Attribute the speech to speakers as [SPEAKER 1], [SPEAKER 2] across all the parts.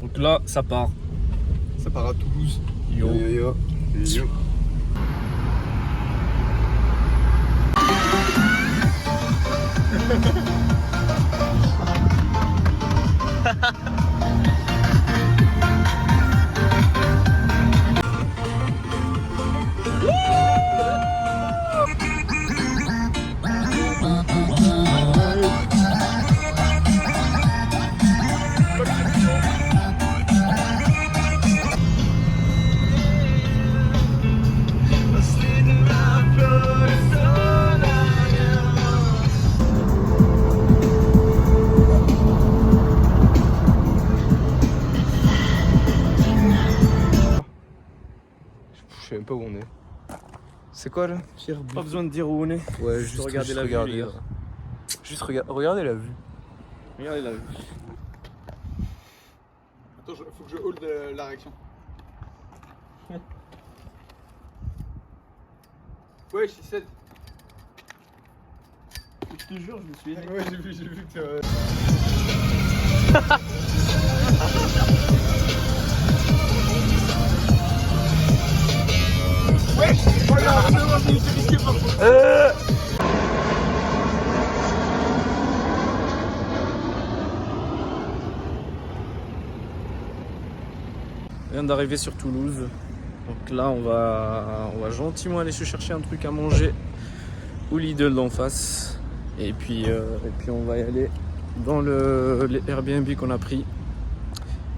[SPEAKER 1] Donc là, ça part.
[SPEAKER 2] Ça part à Toulouse.
[SPEAKER 1] Yo.
[SPEAKER 2] Yo, yo, yo. Yo. Je sais même pas où on est. C'est quoi là?
[SPEAKER 1] Pas besoin de dire où on est.
[SPEAKER 2] Ouais,
[SPEAKER 1] Juste regarder la vue, les gars.
[SPEAKER 2] Juste regardez la vue.
[SPEAKER 1] Regardez la vue.
[SPEAKER 3] Attends, faut que je hold la réaction. Ouais, je suis 7.
[SPEAKER 1] Je te jure, je me suis aidé.
[SPEAKER 3] Ouais, j'ai vu que Ouais, regarde, c'est risqué par contre.
[SPEAKER 1] On vient d'arriver sur Toulouse. Donc là, on va gentiment aller se chercher un truc à manger au Lidl d'en face. Et puis on va y aller dans les Airbnb qu'on a pris.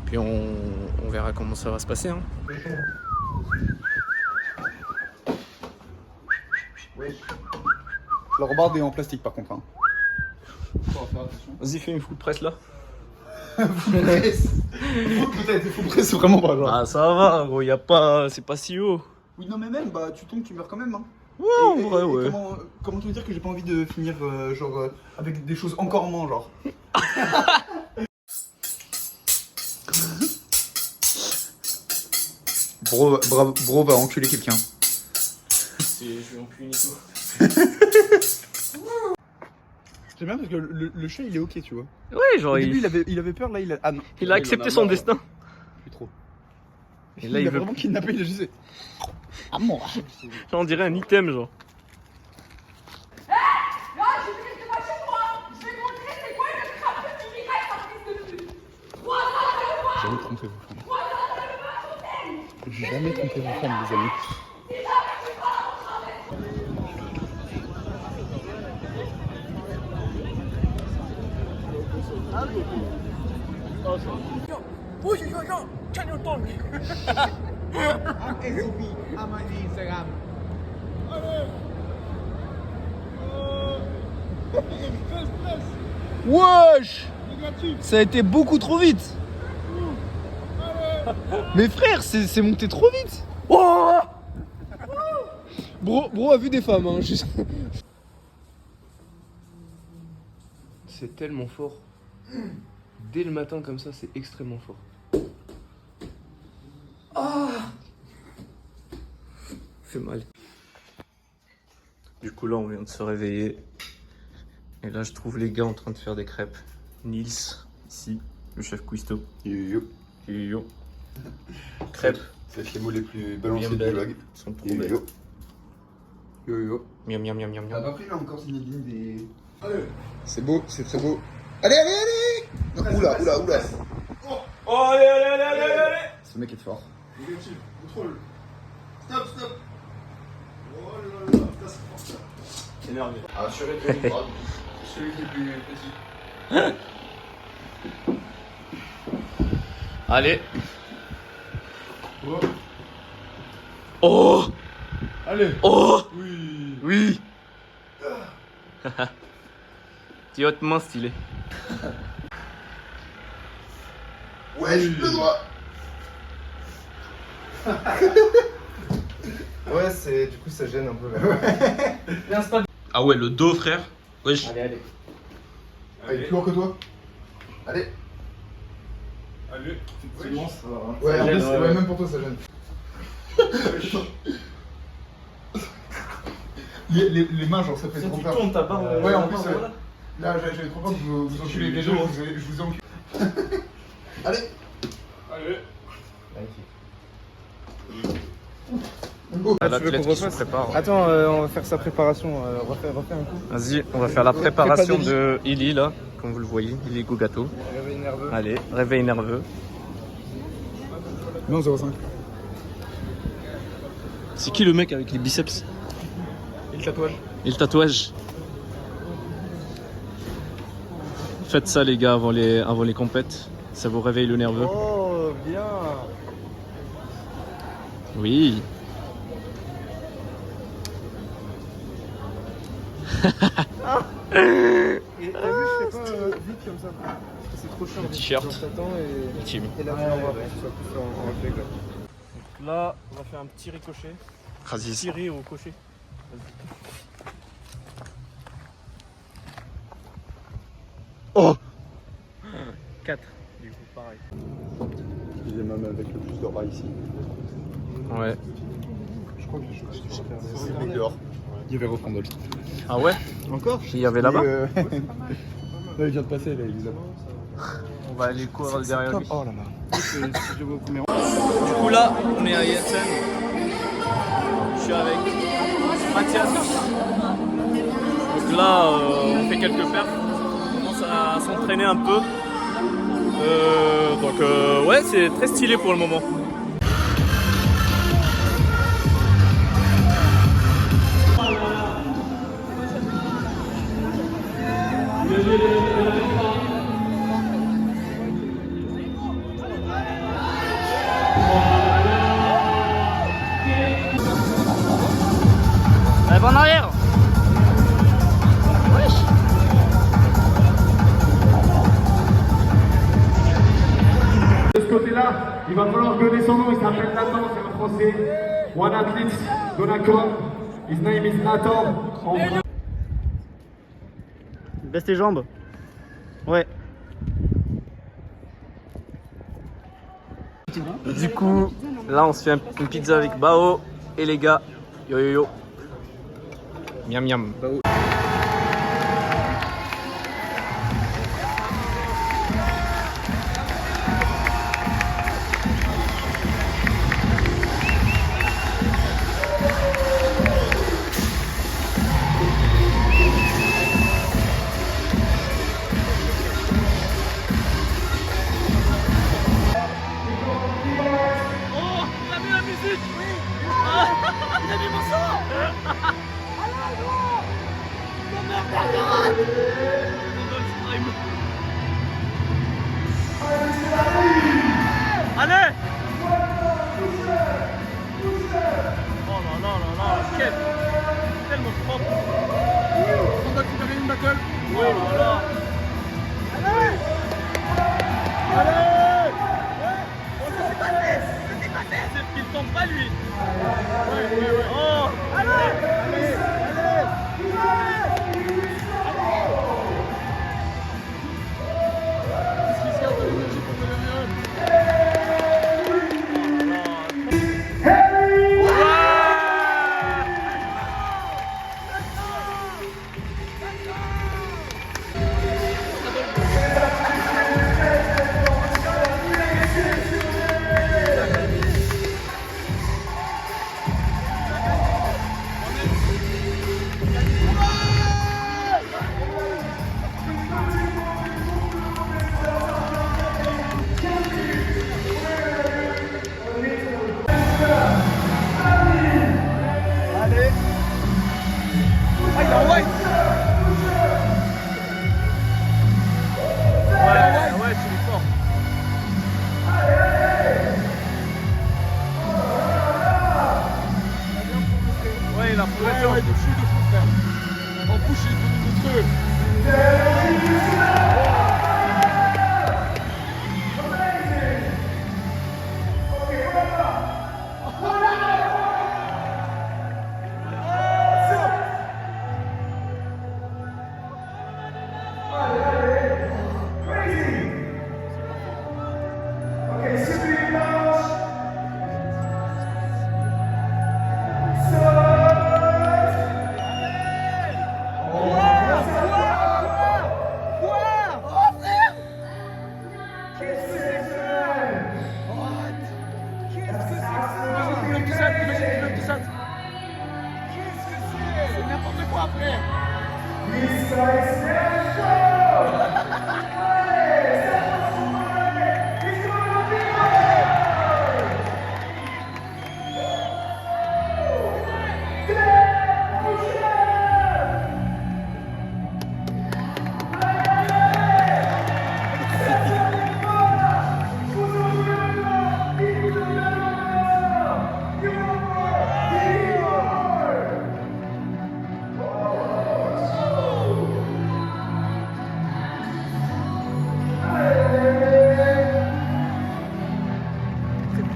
[SPEAKER 1] Puis on verra comment ça va se passer. Hein.
[SPEAKER 3] La rambarde est en plastique par contre. Hein. Faut faire attention.
[SPEAKER 1] Vas-y, fais une full press là.
[SPEAKER 3] Peut-être, il faut presser vraiment pas genre.
[SPEAKER 1] Ah, ça va, gros, y a pas, c'est pas si haut.
[SPEAKER 3] Oui, non, mais même, bah tu tombes, tu meurs quand même. Hein.
[SPEAKER 1] Ouais, en vrai, ouais.
[SPEAKER 3] Comment te dire que j'ai pas envie de finir avec des choses encore en main, genre. Bro va enculer quelqu'un.
[SPEAKER 1] Je vais en punir tout.
[SPEAKER 3] J'aime bien parce que le chat il est ok, tu vois.
[SPEAKER 1] Ouais, genre,
[SPEAKER 3] Au début il avait peur, là il a. Ah non.
[SPEAKER 1] il a accepté son destin.
[SPEAKER 3] Plus trop.
[SPEAKER 1] Et là,
[SPEAKER 3] il
[SPEAKER 1] il
[SPEAKER 3] a
[SPEAKER 1] veut
[SPEAKER 3] vraiment kidnappé, il a juste. Ah moi.
[SPEAKER 1] Genre, on dirait un item, genre.
[SPEAKER 3] Jamais trompé vos femmes. Jamais trompé vos femmes, les amis.
[SPEAKER 2] Wesh! Ça a été beaucoup trop vite! Mais frère, c'est monté trop vite! Oh! Bro a vu des femmes, hein. C'est tellement fort. Dès le matin comme ça, c'est extrêmement fort. Ah! Fait mal. Du coup là, on vient de se réveiller. Et là, je trouve les gars en train de faire des crêpes. Nils, ici, le chef cuistot.
[SPEAKER 3] Yo.
[SPEAKER 1] Yo. Crêpes.
[SPEAKER 3] C'est les mots les plus balancés
[SPEAKER 1] Bien
[SPEAKER 3] de
[SPEAKER 1] belles.
[SPEAKER 3] blague.
[SPEAKER 1] Ils sont trop belles.
[SPEAKER 3] Yo. Yo yo.
[SPEAKER 1] Miam miam miam miam
[SPEAKER 3] T'as
[SPEAKER 1] miam.
[SPEAKER 3] pas pris là encore Zinedine des. Allez. C'est beau, c'est très beau. Allez, allez, allez. Non, oula.
[SPEAKER 1] Oh, allez, allez, allez, allez, allez.
[SPEAKER 3] Ce mec est fort.
[SPEAKER 4] Négatif, contrôle. Stop. Oh là là, là, c'est fort ça.
[SPEAKER 1] Énervé.
[SPEAKER 3] Ah, assuré que celui qui est plus petit.
[SPEAKER 1] Allez. Oh.
[SPEAKER 4] Allez.
[SPEAKER 1] Oh.
[SPEAKER 4] Oui.
[SPEAKER 1] Oui. T'es hautement stylé.
[SPEAKER 3] Ouais, le droit.
[SPEAKER 2] Ouais, c'est du coup ça gêne un peu là.
[SPEAKER 1] Ah ouais, le dos, frère. Wesh.
[SPEAKER 2] Allez.
[SPEAKER 3] Ah, il est plus lourd que toi. Allez.
[SPEAKER 4] Allez.
[SPEAKER 2] C'est immense, ça va. Hein.
[SPEAKER 3] Ouais, en
[SPEAKER 1] gêne,
[SPEAKER 3] plus,
[SPEAKER 1] ouais.
[SPEAKER 3] ouais, même pour toi ça gêne. les mains, genre ça fait trop peur.
[SPEAKER 1] ta barre.
[SPEAKER 3] Ouais, en plus, là j'avais trop peur que vous enculez les gens, je vous encule. Allez. coup.
[SPEAKER 1] L'athlète qui se prépare.
[SPEAKER 5] Attends, on va faire sa préparation. Refais un coup.
[SPEAKER 1] Vas-y, on va faire la préparation de Illy là, comme vous le voyez, Illy Gougato.
[SPEAKER 5] Réveil nerveux.
[SPEAKER 1] Allez, réveil nerveux.
[SPEAKER 3] Non, 0,5.
[SPEAKER 1] C'est qui le mec avec les biceps
[SPEAKER 5] Et le tatouage.
[SPEAKER 1] et le tatouage? Faites ça les gars avant les compètes, ça vous réveille le nerveux.
[SPEAKER 5] Oh, bien.
[SPEAKER 1] Oui.
[SPEAKER 5] Et t'as vu, je fais pas vite comme ça. C'est trop chiant.
[SPEAKER 1] Le t-shirt.
[SPEAKER 5] Genre, t'attends et...
[SPEAKER 1] Team.
[SPEAKER 5] Et là, tu l'envoies pour que ce soit plus en réflexe.
[SPEAKER 1] Donc là, on va faire un petit ricochet.
[SPEAKER 2] Vas-y.
[SPEAKER 1] Tirer au cocher.
[SPEAKER 3] Oh
[SPEAKER 1] 4. Du coup, pareil.
[SPEAKER 3] Il est même avec le plus de ras ici.
[SPEAKER 1] Ouais.
[SPEAKER 3] Je crois que c'est le mec dehors. Il y avait Rofrandol.
[SPEAKER 1] Ah ouais?
[SPEAKER 3] Encore
[SPEAKER 1] Il y avait là-bas?
[SPEAKER 3] Là, il vient de passer, là, il est là.
[SPEAKER 1] On va aller courir derrière lui.
[SPEAKER 3] Oh là-bas.
[SPEAKER 1] Du coup là, on est à ISN. Je suis avec Mathias. Donc là, on fait quelques perfs. On commence à s'entraîner un peu. Donc ouais, c'est très stylé pour le moment. Allez, va en arrière. Wesh.
[SPEAKER 6] De ce côté-là, il va falloir donner son nom, il s'appelle Nathan, c'est un français. One athlete, Donacom. His name is Nathan.
[SPEAKER 1] Baisse tes jambes. Ouais. Du coup, là on se fait une pizza avec Bao et les gars. Yo yo yo. Miam miam. Allez! Oh là là là là, quel tellement propre. On a récupéré une battle. Oh là là. Allez! Allez! Oh, ça s'est passé! C'est qu'il tombe pas lui. Ouais. Oh! Allez!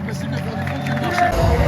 [SPEAKER 5] possible de faire du fond que de marcher.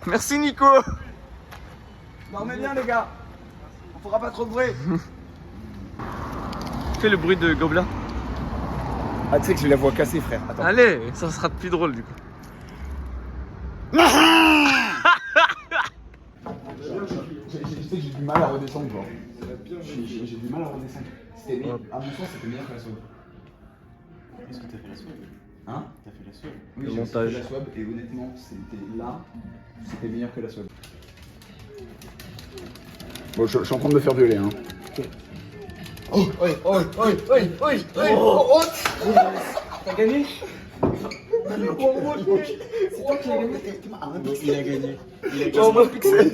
[SPEAKER 1] Merci Nico.
[SPEAKER 5] Dormez bien les gars. On fera pas trop de bruit.
[SPEAKER 1] Fais le bruit de gobelin.
[SPEAKER 5] Ah tu sais que j'ai la voix cassée frère. Attends.
[SPEAKER 1] Allez, ça sera plus drôle du coup.
[SPEAKER 3] Je sais que j'ai du mal à redescendre, genre. J'ai du mal à redescendre. À mon sens, c'était meilleur que la swab.
[SPEAKER 4] Qu'est-ce que t'as fait la swab?
[SPEAKER 3] Hein?
[SPEAKER 4] T'as fait la swab?
[SPEAKER 3] Oui,
[SPEAKER 1] Le
[SPEAKER 3] j'ai
[SPEAKER 1] montage.
[SPEAKER 3] fait la swab et honnêtement, c'était meilleur que la swab. Bon, je suis en train de me faire violer, hein.
[SPEAKER 5] Oh, oi, oi, oi, oi, oi, oi. T'as gagné? C'est toi qui as gagné.
[SPEAKER 4] Il a gagné. Il a gagné.
[SPEAKER 5] Oh, moi, Pixel.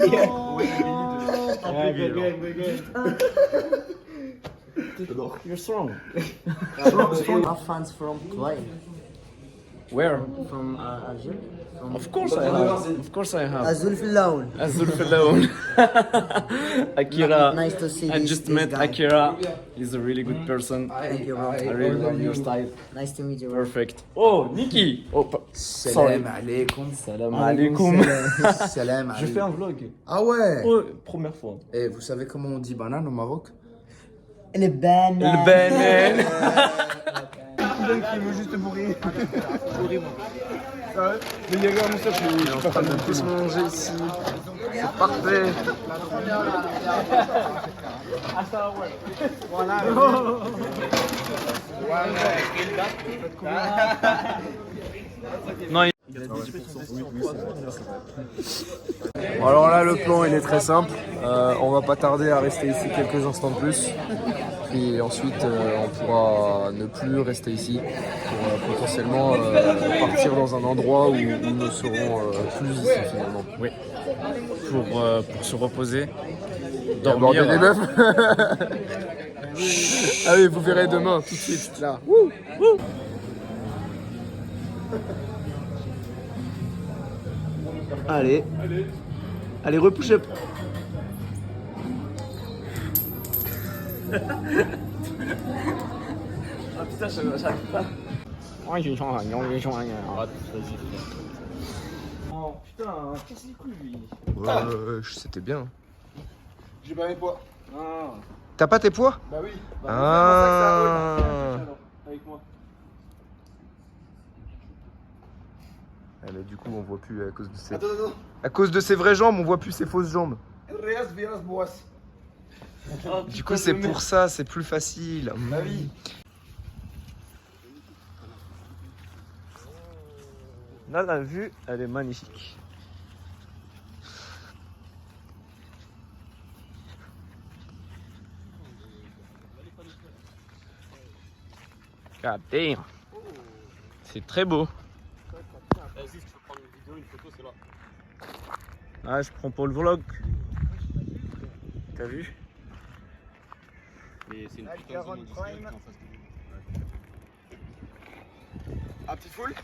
[SPEAKER 1] You're strong.
[SPEAKER 7] Have fans from Clay,
[SPEAKER 1] Where?
[SPEAKER 7] from Algeria.
[SPEAKER 1] Of course I have. Of course I have.
[SPEAKER 7] Azul Filaoun.
[SPEAKER 1] Azul Filaoun. Akira.
[SPEAKER 7] Nice to see
[SPEAKER 1] I
[SPEAKER 7] this-
[SPEAKER 1] just
[SPEAKER 7] this
[SPEAKER 1] met
[SPEAKER 7] guy.
[SPEAKER 1] Akira. He's a really good person.
[SPEAKER 7] Thank you, bro.
[SPEAKER 1] I really love your style.
[SPEAKER 7] Nice to meet you, bro.
[SPEAKER 1] Perfect. Oh, Niki. Oh, sorry.
[SPEAKER 3] Salam alaikum.
[SPEAKER 1] Salam alaikum.
[SPEAKER 3] Salam
[SPEAKER 1] Je fais un vlog.
[SPEAKER 3] Ah ouais.
[SPEAKER 1] Oh, première fois.
[SPEAKER 3] Et vous savez comment on dit banane au Maroc?
[SPEAKER 7] Le banane.
[SPEAKER 1] Le banane.
[SPEAKER 5] Il veut juste bourrer. Mais il y a un moustache,
[SPEAKER 1] On est en train de tous manger ici. C'est parfait. Non, il...
[SPEAKER 5] Alors là, le plan il est très simple. On va pas tarder à rester ici quelques instants de plus. Puis ensuite, on pourra ne plus rester ici pour potentiellement partir dans un endroit où nous serons plus ici finalement.
[SPEAKER 1] Oui. Pour se reposer.
[SPEAKER 5] Et aborder
[SPEAKER 1] Dormir.
[SPEAKER 5] des meufs. Ah oui, vous verrez demain tout de suite là. Allez. Allez, repush-up. Ah putain, j'arrive pas. Oh putain, casse les couilles lui. Ouais, c'était bien.
[SPEAKER 3] J'ai pas mes poids.
[SPEAKER 5] Ah.
[SPEAKER 3] T'as pas tes poids?
[SPEAKER 5] Bah oui.
[SPEAKER 3] Ah.
[SPEAKER 5] Avec moi.
[SPEAKER 3] Mais du coup, on voit plus à cause de ses...
[SPEAKER 5] Attends.
[SPEAKER 3] À cause de ses vraies jambes, on voit plus ses fausses jambes.
[SPEAKER 5] Reas Viras Boas.
[SPEAKER 3] Du coup, c'est pour ça, c'est plus facile.
[SPEAKER 5] Bah oui.
[SPEAKER 1] Là, la vue, elle est magnifique. God damn. C'est très beau.
[SPEAKER 2] Vas-y, si tu veux prendre une vidéo, une photo, c'est là.
[SPEAKER 1] Ah, je prends pour le vlog. T'as vu?
[SPEAKER 2] Mais c'est une putain de zone industrielle qui est en face de nous.
[SPEAKER 3] Un petit full.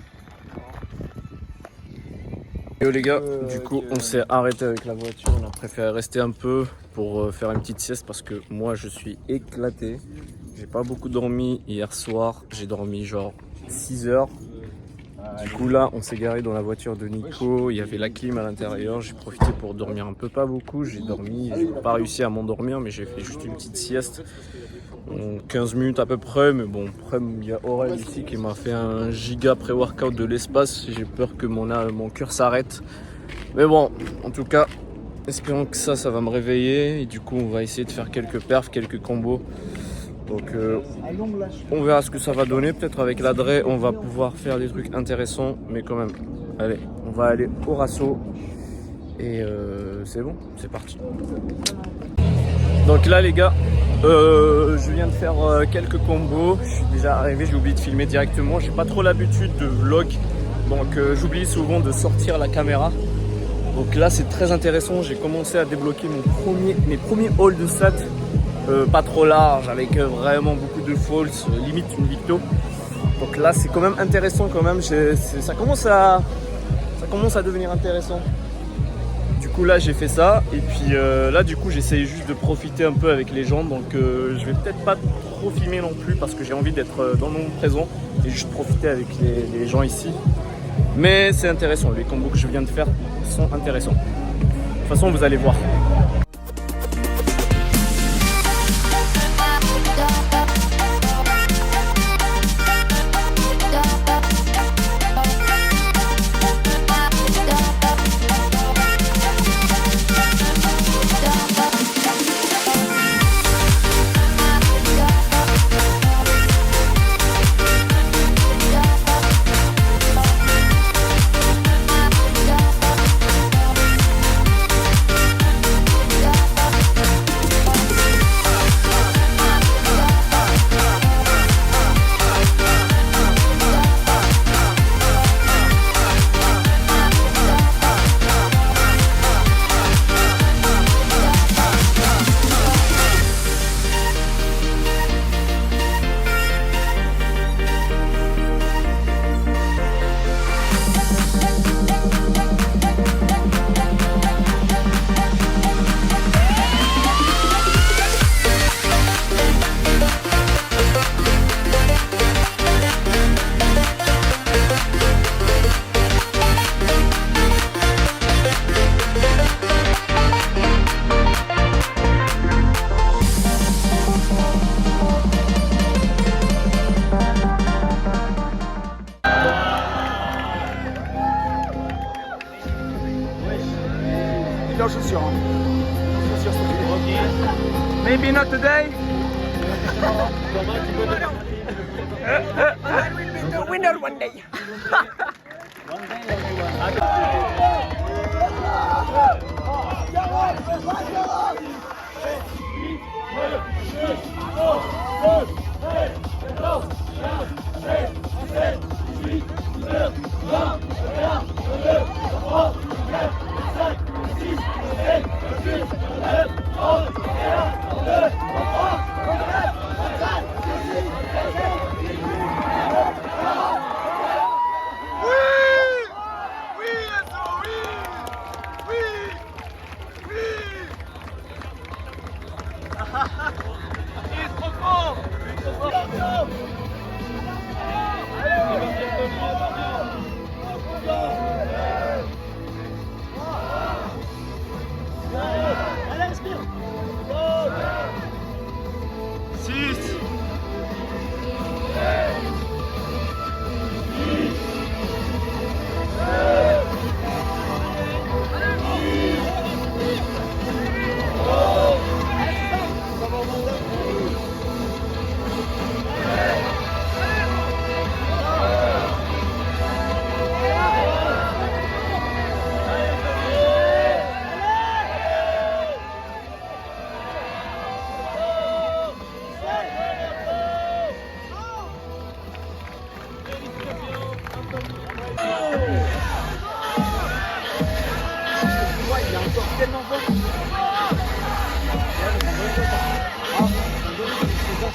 [SPEAKER 1] Yo les gars, du coup on s'est arrêté avec la voiture, on a préféré rester un peu pour faire une petite sieste parce que moi je suis éclaté. J'ai pas beaucoup dormi hier soir, j'ai dormi genre 6 heures. Du coup là on s'est garé dans la voiture de Nico, il y avait la clim à l'intérieur, j'ai profité pour dormir un peu, pas beaucoup, j'ai dormi, j'ai pas réussi à m'endormir mais j'ai fait juste une petite sieste. 15 minutes à peu près, mais bon, après il y a Aurel ici qui m'a fait un giga pré-workout de l'espace, j'ai peur que mon cœur s'arrête. Mais bon, en tout cas, espérons que ça va me réveiller et du coup on va essayer de faire quelques perfs, quelques combos. Donc on verra ce que ça va donner, peut-être avec la Dre on va pouvoir faire des trucs intéressants, mais quand même, allez, on va aller au Rasso et c'est bon, c'est parti. Donc là les gars, je viens de faire quelques combos, je suis déjà arrivé, j'ai oublié de filmer directement, j'ai pas trop l'habitude de vlog, donc j'oublie souvent de sortir la caméra. Donc là c'est très intéressant, j'ai commencé à débloquer mes premiers halls de stats, pas trop large, avec vraiment beaucoup de falls, limite une victo. Donc là c'est quand même intéressant quand même, ça commence à devenir intéressant. Du coup là j'ai fait ça et puis là du coup j'essaye juste de profiter un peu avec les gens, donc je vais peut-être pas trop filmer non plus parce que j'ai envie d'être dans mon présent et juste profiter avec les gens ici, mais c'est intéressant, les combos que je viens de faire sont intéressants, de toute façon vous allez voir.
[SPEAKER 3] Chaussures, hein. Chaussures, s'il te plaît.
[SPEAKER 1] Maybe not today.
[SPEAKER 7] I will be the winner one day.
[SPEAKER 6] Yeah.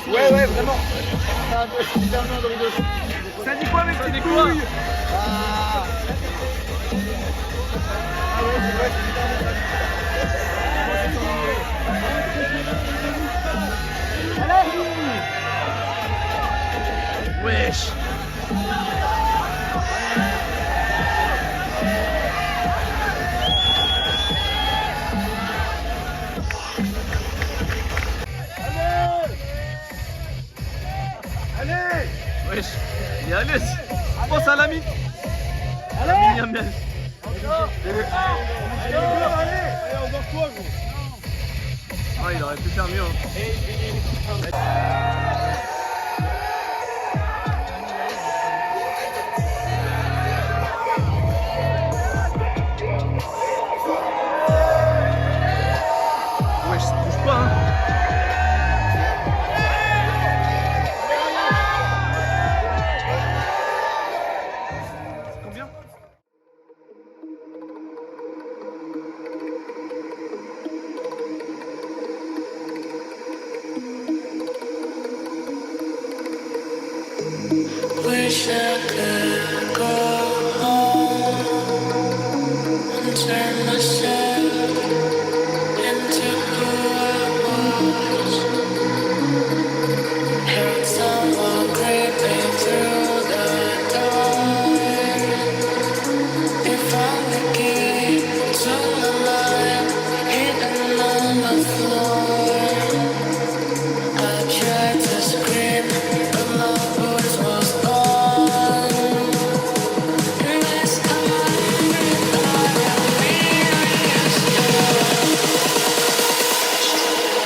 [SPEAKER 3] Ouais, ouais, vraiment.
[SPEAKER 1] Ça dit quoi, mec? Ça dit quoi? Wesh. Wesh, il est à l'aise. Pense à l'ami. Allez, Allez, ah, il aurait pu faire mieux. Wesh, ça bouge pas, hein. Combien?
[SPEAKER 8] Wish I could go home and turn myself into who I was. Heard someone creeping through the door. You found the key to my mind, hidden on the floor. I tried to scream, but my voice was gone. Last time I thought of me,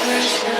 [SPEAKER 8] wish I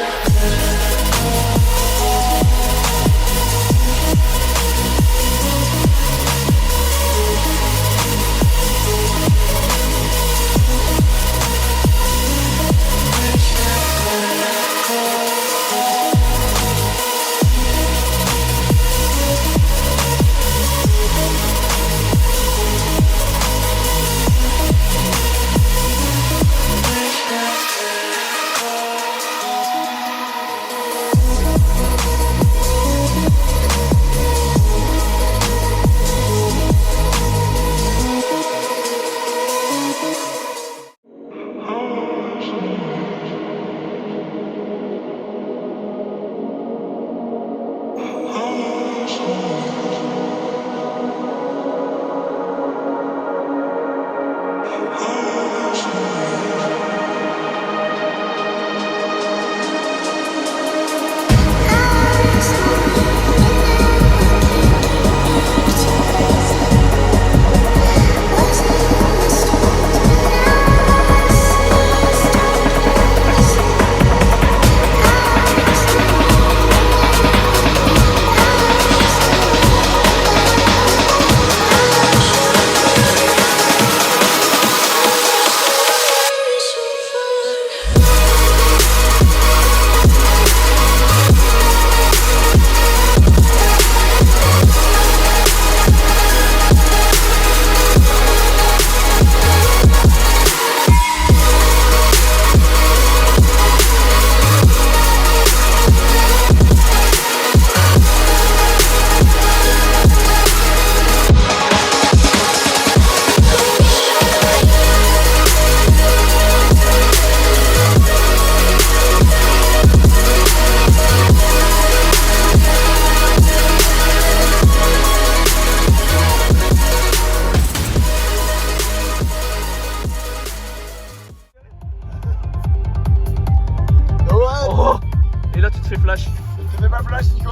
[SPEAKER 1] Et là, tu te fais flash.
[SPEAKER 3] Je te fais pas flash, Nico.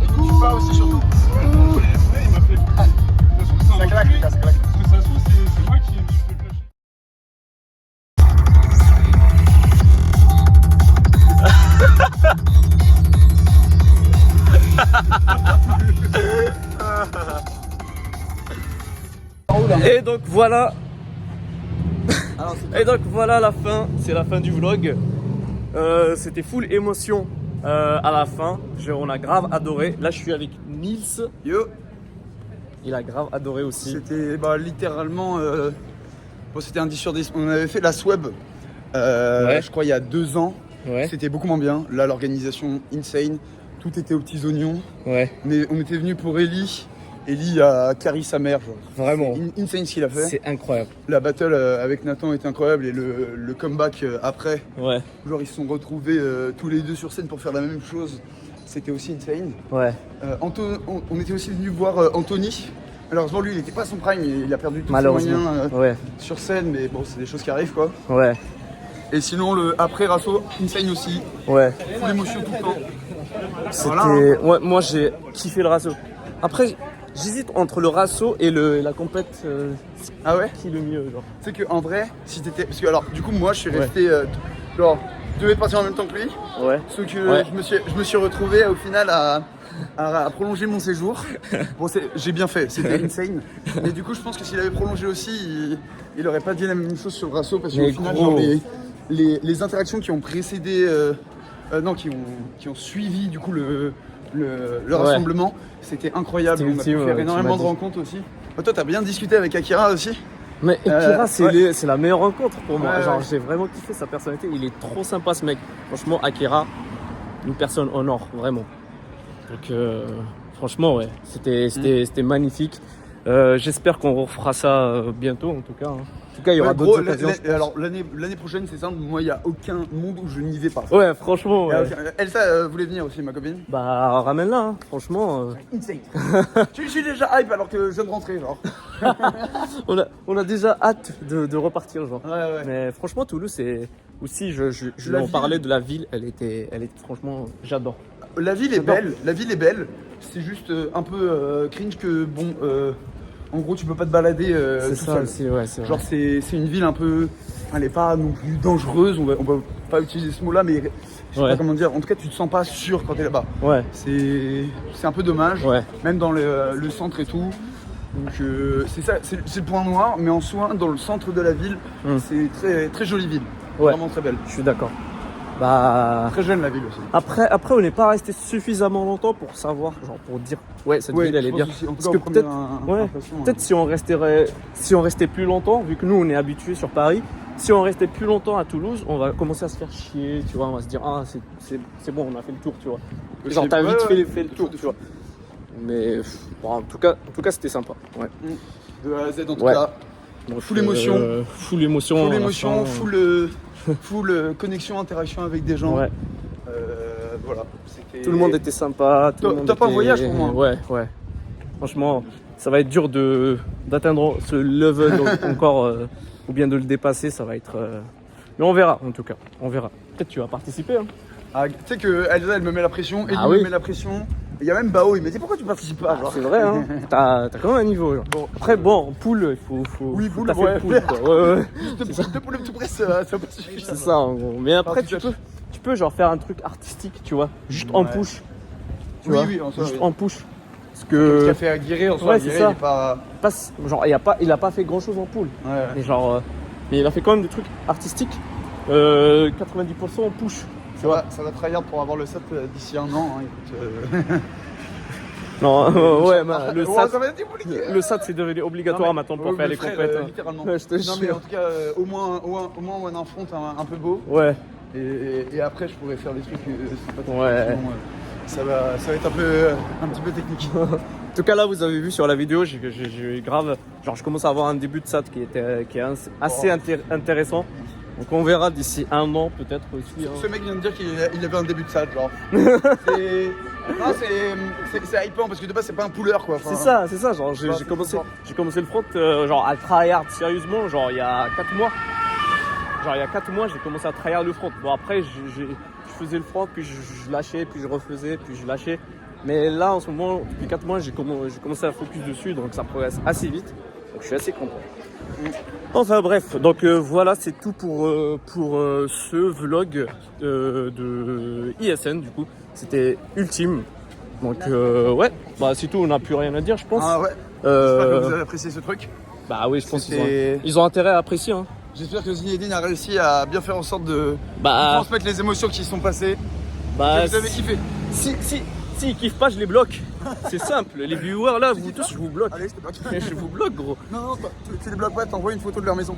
[SPEAKER 3] Et nous, tu pas aussi, surtout.
[SPEAKER 6] Il m'a fait.
[SPEAKER 3] Ça claque, les gars, ça claque.
[SPEAKER 6] Parce que ça se trouve, c'est moi qui me suis fait flasher.
[SPEAKER 1] Et donc voilà. Et donc voilà la fin, c'est la fin du vlog. C'était full émotion à la fin. On a grave adoré. Là je suis avec Nils.
[SPEAKER 3] Yo.
[SPEAKER 1] Il a grave adoré aussi.
[SPEAKER 3] C'était littéralement. Bon, c'était un 10 sur 10. On avait fait la Sweb,
[SPEAKER 1] Ouais.
[SPEAKER 3] je crois, il y a 2 ans.
[SPEAKER 1] Ouais.
[SPEAKER 3] C'était beaucoup moins bien. Là, l'organisation insane. Tout était aux petits oignons.
[SPEAKER 1] Ouais.
[SPEAKER 3] Mais on était venu pour Ellie. Ellie a carry sa mère. Genre.
[SPEAKER 1] Vraiment.
[SPEAKER 3] C'est insane ce qu'il a fait.
[SPEAKER 1] C'est incroyable.
[SPEAKER 3] La battle avec Nathan était incroyable et le comeback après.
[SPEAKER 1] Ouais.
[SPEAKER 3] Genre, ils se sont retrouvés tous les deux sur scène pour faire la même chose. C'était aussi insane.
[SPEAKER 1] Ouais.
[SPEAKER 3] On était aussi venu voir Anthony. Malheureusement, lui, il n'était pas à son prime. Il a perdu tous ses
[SPEAKER 1] Malheureusement.
[SPEAKER 3] moyens
[SPEAKER 1] Ouais.
[SPEAKER 3] sur scène. Mais bon, c'est des choses qui arrivent, quoi.
[SPEAKER 1] Ouais.
[SPEAKER 3] Et sinon, après Rasso, insane aussi.
[SPEAKER 1] Ouais.
[SPEAKER 3] Full émotion tout le temps.
[SPEAKER 1] C'était.
[SPEAKER 3] Voilà, hein.
[SPEAKER 1] Ouais, moi j'ai kiffé le Rasso. Après, j'hésite entre le Rasso et la compète.
[SPEAKER 3] Ah ouais?
[SPEAKER 1] Qui le mieux, genre.
[SPEAKER 3] Tu sais qu'en vrai, si t'étais. Parce que, alors, du coup, moi, je suis resté. Genre, je devais partir en même temps que lui.
[SPEAKER 1] Ouais.
[SPEAKER 3] Sauf que
[SPEAKER 1] Ouais.
[SPEAKER 3] je me suis retrouvé au final à prolonger mon séjour. Bon, j'ai bien fait, c'était insane. Mais du coup, je pense que s'il avait prolongé aussi, il aurait pas dit la même chose sur le Rasso. Parce qu'au
[SPEAKER 1] Mais
[SPEAKER 3] final,
[SPEAKER 1] gros.
[SPEAKER 3] genre, les interactions qui ont précédé. Non, qui ont suivi du coup le rassemblement, c'était incroyable.
[SPEAKER 1] C'était
[SPEAKER 3] On a pu
[SPEAKER 1] ultime,
[SPEAKER 3] faire
[SPEAKER 1] ouais,
[SPEAKER 3] énormément
[SPEAKER 1] tu
[SPEAKER 3] de
[SPEAKER 1] m'as
[SPEAKER 3] rencontres aussi. Toi, t'as bien discuté avec Akira aussi.
[SPEAKER 1] Mais Akira, c'est
[SPEAKER 3] ouais.
[SPEAKER 1] c'est la meilleure rencontre pour moi.
[SPEAKER 3] Ouais,
[SPEAKER 1] Genre,
[SPEAKER 3] ouais.
[SPEAKER 1] j'ai vraiment kiffé sa personnalité. Il est trop sympa, ce mec. Franchement, Akira, une personne en or, vraiment. Donc, franchement, ouais, c'était magnifique. J'espère qu'on refera ça bientôt, en tout cas. Hein. En tout cas, il y aura
[SPEAKER 3] Ouais,
[SPEAKER 1] d'autres
[SPEAKER 3] gros,
[SPEAKER 1] occasions. je pense.
[SPEAKER 3] alors l'année prochaine, c'est simple. Moi, il n'y a aucun monde où je n'y vais pas.
[SPEAKER 1] Ouais, franchement.
[SPEAKER 3] Y a
[SPEAKER 1] Ouais.
[SPEAKER 3] aucun- Elsa voulait venir aussi, ma copine.
[SPEAKER 1] Bah, ramène-la, hein. Franchement.
[SPEAKER 3] Insane. Je suis déjà hype alors que je viens de rentrer, genre.
[SPEAKER 1] On a déjà hâte de repartir, genre.
[SPEAKER 3] Ouais.
[SPEAKER 1] Mais franchement, Toulouse, c'est aussi, je
[SPEAKER 3] La
[SPEAKER 1] lui en
[SPEAKER 3] ville.
[SPEAKER 1] parlais de la ville, elle était franchement, j'adore.
[SPEAKER 3] La ville est belle. La ville est belle. C'est juste un peu cringe que bon. En gros, tu peux pas te balader
[SPEAKER 1] C'est
[SPEAKER 3] tout
[SPEAKER 1] ça
[SPEAKER 3] seul.
[SPEAKER 1] aussi, ouais, c'est vrai.
[SPEAKER 3] Genre, c'est une ville un peu. Elle est pas non plus dangereuse. On va pas utiliser ce mot-là, mais je sais
[SPEAKER 1] Ouais.
[SPEAKER 3] pas comment dire. En tout cas, tu te sens pas sûr quand t'es là-bas.
[SPEAKER 1] Ouais,
[SPEAKER 3] C'est un peu dommage.
[SPEAKER 1] ouais.
[SPEAKER 3] Même dans le centre et tout. Donc c'est ça, c'est le point noir, mais en soi, dans le centre de la ville, c'est très, très jolie ville.
[SPEAKER 1] Ouais.
[SPEAKER 3] Vraiment très belle.
[SPEAKER 1] Je suis d'accord. Bah,
[SPEAKER 3] Très jeune la ville aussi.
[SPEAKER 1] après, on n'est pas resté suffisamment longtemps pour savoir, genre pour dire, ouais, cette ville, elle
[SPEAKER 3] je
[SPEAKER 1] est
[SPEAKER 3] pense
[SPEAKER 1] bien.
[SPEAKER 3] aussi, en tout
[SPEAKER 1] Parce
[SPEAKER 3] cas,
[SPEAKER 1] que
[SPEAKER 3] aux premières
[SPEAKER 1] peut-être, ouais,
[SPEAKER 3] impressions,
[SPEAKER 1] peut-être si on restait plus longtemps, vu que nous on est habitués sur Paris, si on restait plus longtemps à Toulouse, on va commencer à se faire chier, tu vois, on va se dire, ah, c'est bon, on a fait le tour, tu vois. Genre, t'as vite fait le tour, tu vois. Mais bon, en tout cas, c'était sympa. Ouais.
[SPEAKER 3] De A à Z en tout
[SPEAKER 1] Ouais.
[SPEAKER 3] cas.
[SPEAKER 1] Donc,
[SPEAKER 3] Full émotion.
[SPEAKER 1] Full émotion.
[SPEAKER 3] Full
[SPEAKER 1] à la
[SPEAKER 3] émotion,
[SPEAKER 1] fin.
[SPEAKER 3] full connexion, interaction avec des gens.
[SPEAKER 1] Ouais.
[SPEAKER 3] Voilà. C'était-
[SPEAKER 1] Tout le monde était sympa. tout le monde
[SPEAKER 3] Top un
[SPEAKER 1] était-
[SPEAKER 3] voyage pour moi.
[SPEAKER 1] Ouais. Franchement, ça va être dur d'atteindre ce level encore, ou bien de le dépasser. Ça va être. Mais on verra, en tout cas. On verra. Peut-être tu vas participer. Hein.
[SPEAKER 3] Ah, tu sais que Elsa, elle me met la pression, Ellie
[SPEAKER 1] Ah oui.
[SPEAKER 3] me met la pression. Il y a même Bao, il m'a dit pourquoi tu participes pas genre.
[SPEAKER 1] C'est vrai, hein. T'as quand même un niveau. Genre.
[SPEAKER 3] Bon.
[SPEAKER 1] Après, bon, en poule, il faut.
[SPEAKER 3] Oui, poule,
[SPEAKER 1] taffer
[SPEAKER 3] ouais.
[SPEAKER 1] le poule, quoi. Ouais.
[SPEAKER 3] Deux poules tout près, ça va pas suffire.
[SPEAKER 1] C'est ça, en gros. Mais après,
[SPEAKER 3] Enfin,
[SPEAKER 1] tu peux genre faire un truc artistique, tu vois. Juste en
[SPEAKER 3] Ouais.
[SPEAKER 1] push. Tu
[SPEAKER 3] Oui,
[SPEAKER 1] vois,
[SPEAKER 3] oui, en soi,
[SPEAKER 1] juste
[SPEAKER 3] oui.
[SPEAKER 1] en push. Parce
[SPEAKER 3] Ce
[SPEAKER 1] que.
[SPEAKER 3] qu'a fait Aguirre en soi,
[SPEAKER 1] Ouais, c'est
[SPEAKER 3] Aguirre,
[SPEAKER 1] ça.
[SPEAKER 3] il est pas.
[SPEAKER 1] Genre, il a pas fait grand chose en poule.
[SPEAKER 3] Ouais.
[SPEAKER 1] Mais genre, mais il a fait quand même des trucs artistiques. 90% en push.
[SPEAKER 3] Ça va tryhard pour avoir le SAT d'ici un an. Hein, écoute,
[SPEAKER 1] Non, ouais, le
[SPEAKER 3] Oh,
[SPEAKER 1] SAT,
[SPEAKER 3] ça va être compliqué.
[SPEAKER 1] le SAT c'est devenu obligatoire
[SPEAKER 3] Non, mais-
[SPEAKER 1] maintenant pour
[SPEAKER 3] ouais,
[SPEAKER 1] faire
[SPEAKER 3] mais
[SPEAKER 1] les
[SPEAKER 3] frère,
[SPEAKER 1] compètes. Hein.
[SPEAKER 3] littéralement.
[SPEAKER 1] Ouais, je te
[SPEAKER 3] Non mais en
[SPEAKER 1] jure.
[SPEAKER 3] tout cas, au moins on affronte un peu beau.
[SPEAKER 1] Ouais,
[SPEAKER 3] Et après je pourrais faire des trucs sympathiques.
[SPEAKER 1] Ouais.
[SPEAKER 3] Sinon, ça va être un petit peu technique.
[SPEAKER 1] en tout cas là vous avez vu sur la vidéo, j'ai grave, genre je commence à avoir un début de SAT qui est assez intéressant. Donc on verra d'ici un an peut-être aussi. Hein.
[SPEAKER 3] Ce mec vient de dire qu'il avait un début de SAT genre. C'est hypant parce que de base c'est pas un pouleur quoi. Enfin,
[SPEAKER 1] C'est ça, genre j'ai commencé le front genre à tryhard sérieusement, genre il y a 4 mois. Genre il y a 4 mois j'ai commencé à tryhard le front. Bon après je faisais le front, puis je lâchais, puis je refaisais, puis je lâchais. Mais là en ce moment, depuis 4 mois j'ai commencé à focus dessus, donc ça progresse assez vite. Donc je suis assez content. Enfin bref, donc voilà, c'est tout pour ce vlog de ISN du coup. C'était ultime. Donc ouais, bah c'est tout, on n'a plus rien à dire je pense.
[SPEAKER 3] Ah ouais. J'espère que vous avez apprécié ce truc.
[SPEAKER 1] Bah oui, je pense
[SPEAKER 3] C'était-
[SPEAKER 1] qu'ils ont intérêt à apprécier. Hein.
[SPEAKER 3] J'espère que Zinedine a réussi à bien faire en sorte de
[SPEAKER 1] Bah,
[SPEAKER 3] transmettre les émotions qui sont passées.
[SPEAKER 1] bah
[SPEAKER 3] Que vous avez kiffé.
[SPEAKER 1] si ils kiffent pas, je les bloque. C'est simple, les viewers là, vous tous, je vous bloque.
[SPEAKER 3] Allez, je te bloque.
[SPEAKER 1] Je vous bloque gros.
[SPEAKER 3] Non, tu les bloques pas, t'envoies une photo de leur maison.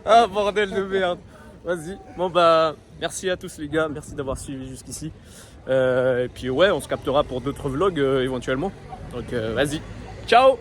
[SPEAKER 1] Ah bordel de merde. Vas-y. Bon bah, merci à tous les gars, merci d'avoir suivi jusqu'ici. Et puis ouais, on se captera pour d'autres vlogs éventuellement. Donc vas-y. Ciao.